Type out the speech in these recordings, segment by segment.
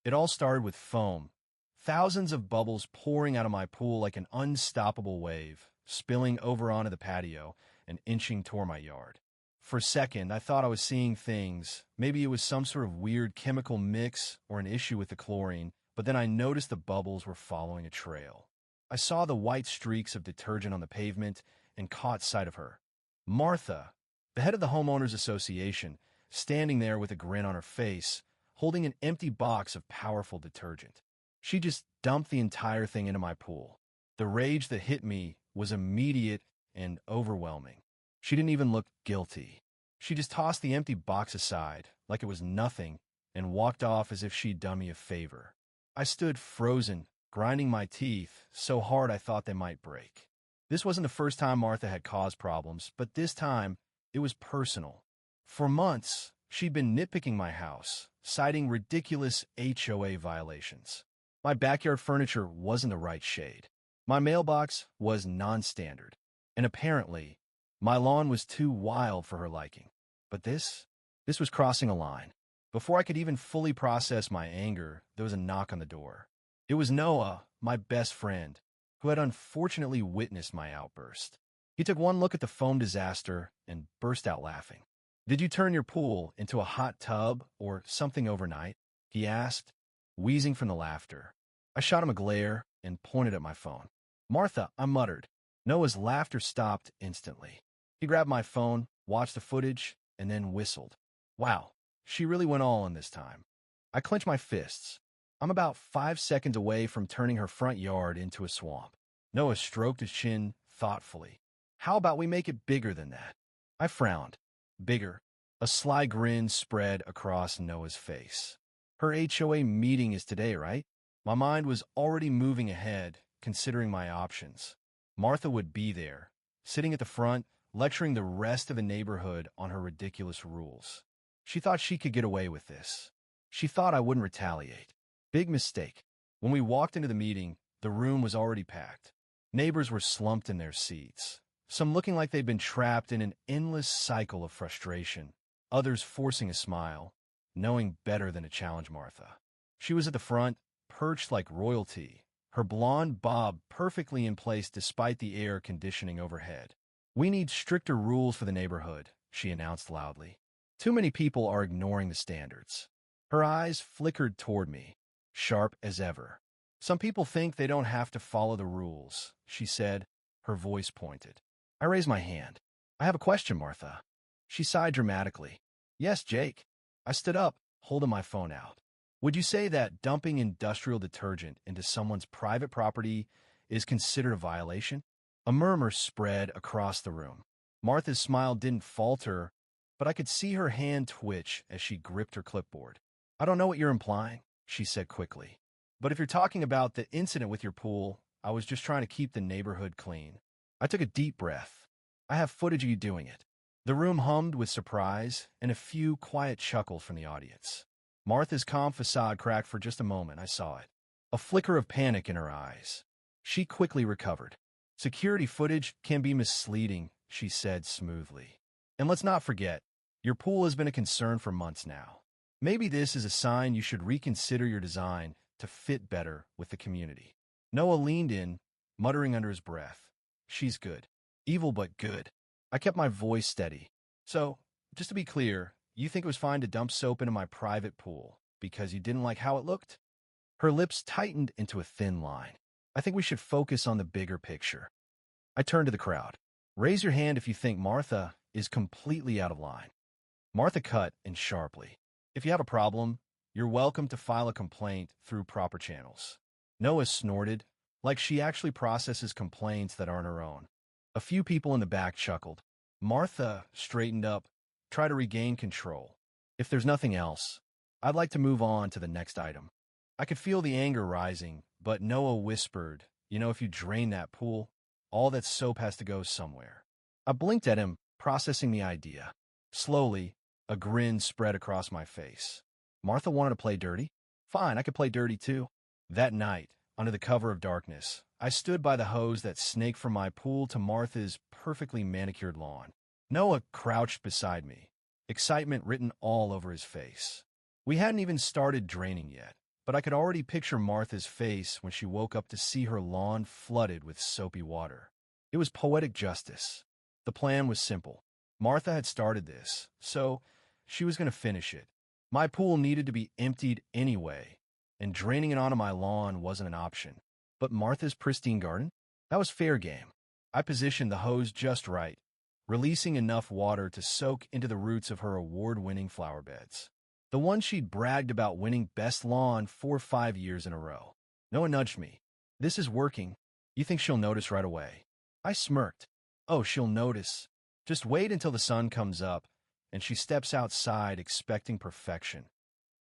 It all started with foam. Thousands of bubbles pouring out of my pool like an unstoppable wave, spilling over onto the patio and inching toward my yard. For a second, I thought I was seeing things. Maybe it was some sort of weird chemical mix or an issue with the chlorine, but then I noticed the bubbles were following a trail. I saw the white streaks of detergent on the pavement and caught sight of her. Martha, the head of the homeowners association, standing there with a grin on her face, holding an empty box of powerful detergent. She just dumped the entire thing into my pool. The rage that hit me was immediate and overwhelming. She didn't even look guilty. She just tossed the empty box aside like it was nothing and walked off as if she'd done me a favor. I stood frozen, grinding my teeth so hard I thought they might break. This wasn't the first time Martha had caused problems, but this time it was personal. For months, she'd been nitpicking my house, citing ridiculous HOA violations. My backyard furniture wasn't the right shade. My mailbox was non-standard. And apparently, my lawn was too wild for her liking. But this was crossing a line. Before I could even fully process my anger, there was a knock on the door. It was Noah, my best friend, who had unfortunately witnessed my outburst. He took one look at the foam disaster and burst out laughing. "Did you turn your pool into a hot tub or something overnight?" he asked, wheezing from the laughter. I shot him a glare and pointed at my phone. "Martha," I muttered. Noah's laughter stopped instantly. He grabbed my phone, watched the footage, and then whistled. Wow, she really went all in this time. I clenched my fists. I'm about 5 seconds away from turning her front yard into a swamp. Noah stroked his chin thoughtfully. "How about we make it bigger than that?" I frowned. Bigger. A sly grin spread across Noah's face. "Her HOA meeting is today, right?" My mind was already moving ahead, considering my options. Martha would be there, sitting at the front, lecturing the rest of the neighborhood on her ridiculous rules. She thought she could get away with this. She thought I wouldn't retaliate. Big mistake. When we walked into the meeting, the room was already packed. Neighbors were slumped in their seats, some looking like they'd been trapped in an endless cycle of frustration, others forcing a smile, knowing better than to challenge Martha. She was at the front, perched like royalty, her blonde bob perfectly in place despite the air conditioning overhead. "We need stricter rules for the neighborhood," she announced loudly. "Too many people are ignoring the standards." Her eyes flickered toward me, sharp as ever. "Some people think they don't have to follow the rules," she said, her voice pointed. I raised my hand. "I have a question, Martha." She sighed dramatically. "Yes, Jake." I stood up, holding my phone out. "Would you say that dumping industrial detergent into someone's private property is considered a violation?" A murmur spread across the room. Martha's smile didn't falter, but I could see her hand twitch as she gripped her clipboard. "I don't know what you're implying," she said quickly. "But if you're talking about the incident with your pool, I was just trying to keep the neighborhood clean." I took a deep breath. "I have footage of you doing it." The room hummed with surprise and a few quiet chuckles from the audience. Martha's calm facade cracked for just a moment. I saw it. A flicker of panic in her eyes. She quickly recovered. "Security footage can be misleading," she said smoothly. "And let's not forget, your pool has been a concern for months now. Maybe this is a sign you should reconsider your design to fit better with the community." Noah leaned in, muttering under his breath. "She's good. Evil but good." I kept my voice steady. "So, just to be clear, you think it was fine to dump soap into my private pool because you didn't like how it looked?" Her lips tightened into a thin line. "I think we should focus on the bigger picture." I turned to the crowd. "Raise your hand if you think Martha is completely out of line." Martha cut in sharply. "If you have a problem, you're welcome to file a complaint through proper channels." Noah snorted, like she actually processes complaints that aren't her own. A few people in the back chuckled. Martha straightened up, tried to regain control. "If there's nothing else, I'd like to move on to the next item." I could feel the anger rising, but Noah whispered, "If you drain that pool, all that soap has to go somewhere." I blinked at him, processing the idea. Slowly, a grin spread across my face. Martha wanted to play dirty? Fine, I could play dirty too. That night, under the cover of darkness, I stood by the hose that snaked from my pool to Martha's perfectly manicured lawn. Noah crouched beside me, excitement written all over his face. We hadn't even started draining yet, but I could already picture Martha's face when she woke up to see her lawn flooded with soapy water. It was poetic justice. The plan was simple. Martha had started this, so she was going to finish it. My pool needed to be emptied anyway, and draining it onto my lawn wasn't an option. But Martha's pristine garden? That was fair game. I positioned the hose just right, releasing enough water to soak into the roots of her award-winning flower beds. The one she'd bragged about winning best lawn 4 or 5 years in a row. Noah nudged me. "This is working. You think she'll notice right away?" I smirked. "Oh, she'll notice. Just wait until the sun comes up and she steps outside expecting perfection,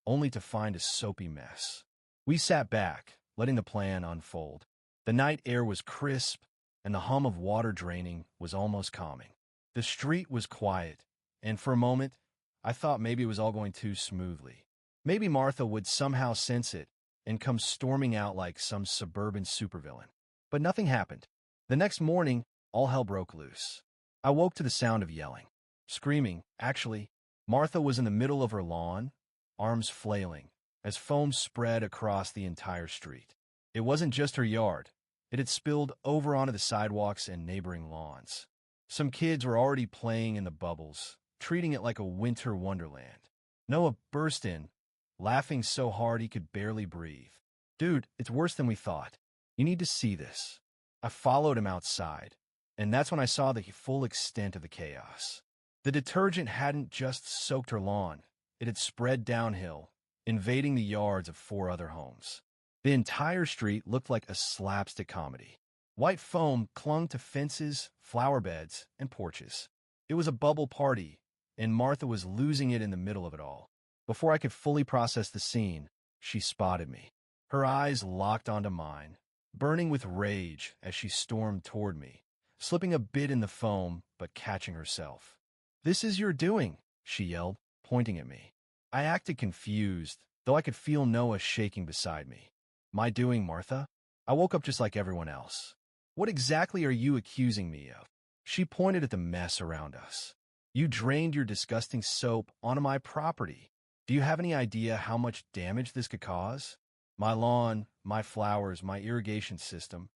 only to find a soapy mess." We sat back, letting the plan unfold. The night air was crisp, and the hum of water draining was almost calming. The street was quiet, and for a moment, I thought maybe it was all going too smoothly. Maybe Martha would somehow sense it and come storming out like some suburban supervillain. But nothing happened. The next morning, all hell broke loose. I woke to the sound of yelling, screaming. Actually, Martha was in the middle of her lawn, arms flailing, as foam spread across the entire street. It wasn't just her yard. It had spilled over onto the sidewalks and neighboring lawns. Some kids were already playing in the bubbles, treating it like a winter wonderland. Noah burst in, laughing so hard he could barely breathe. "Dude, it's worse than we thought. You need to see this." I followed him outside, and that's when I saw the full extent of the chaos. The detergent hadn't just soaked her lawn. It had spread downhill, invading the yards of 4 other homes. The entire street looked like a slapstick comedy. White foam clung to fences, flower beds, and porches. It was a bubble party, and Martha was losing it in the middle of it all. Before I could fully process the scene, she spotted me. Her eyes locked onto mine, burning with rage as she stormed toward me, slipping a bit in the foam but catching herself. "This is your doing," she yelled, pointing at me. I acted confused, though I could feel Noah shaking beside me. "My doing, Martha? I woke up just like everyone else. What exactly are you accusing me of?" She pointed at the mess around us. "You drained your disgusting soap onto my property. Do you have any idea how much damage this could cause? My lawn, my flowers, my irrigation system."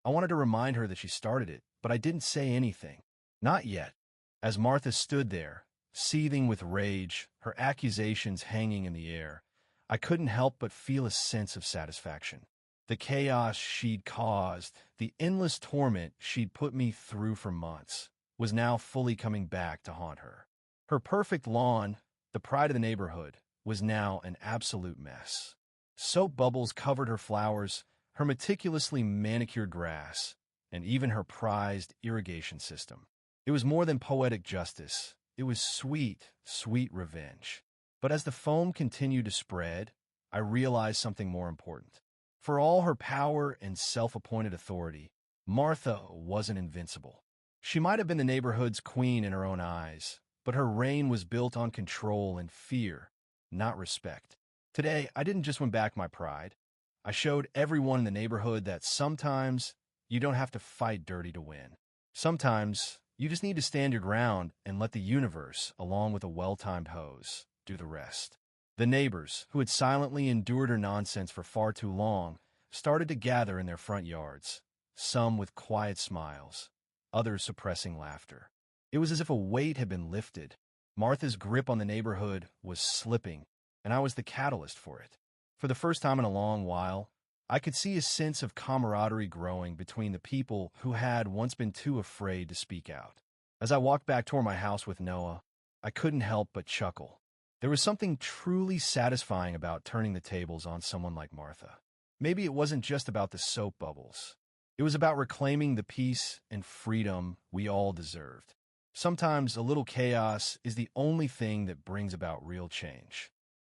I wanted to remind her that she started it, but I didn't say anything. Not yet. As Martha stood there, seething with rage, her accusations hanging in the air, I couldn't help but feel a sense of satisfaction. The chaos she'd caused, the endless torment she'd put me through for months, was now fully coming back to haunt her. Her perfect lawn, the pride of the neighborhood, was now an absolute mess. Soap bubbles covered her flowers, her meticulously manicured grass, and even her prized irrigation system. It was more than poetic justice. It was sweet, sweet revenge. But as the foam continued to spread, I realized something more important. For all her power and self-appointed authority, Martha wasn't invincible. She might have been the neighborhood's queen in her own eyes, but her reign was built on control and fear, not respect. Today, I didn't just win back my pride. I showed everyone in the neighborhood that sometimes you don't have to fight dirty to win. Sometimes you just need to stand your ground and let the universe, along with a well-timed hose, do the rest. The neighbors, who had silently endured her nonsense for far too long, started to gather in their front yards, some with quiet smiles, others suppressing laughter. It was as if a weight had been lifted. Martha's grip on the neighborhood was slipping, and I was the catalyst for it. For the first time in a long while, I could see a sense of camaraderie growing between the people who had once been too afraid to speak out. As I walked back toward my house with Noah, I couldn't help but chuckle. There was something truly satisfying about turning the tables on someone like Martha. Maybe it wasn't just about the soap bubbles. It was about reclaiming the peace and freedom we all deserved. Sometimes a little chaos is the only thing that brings about real change.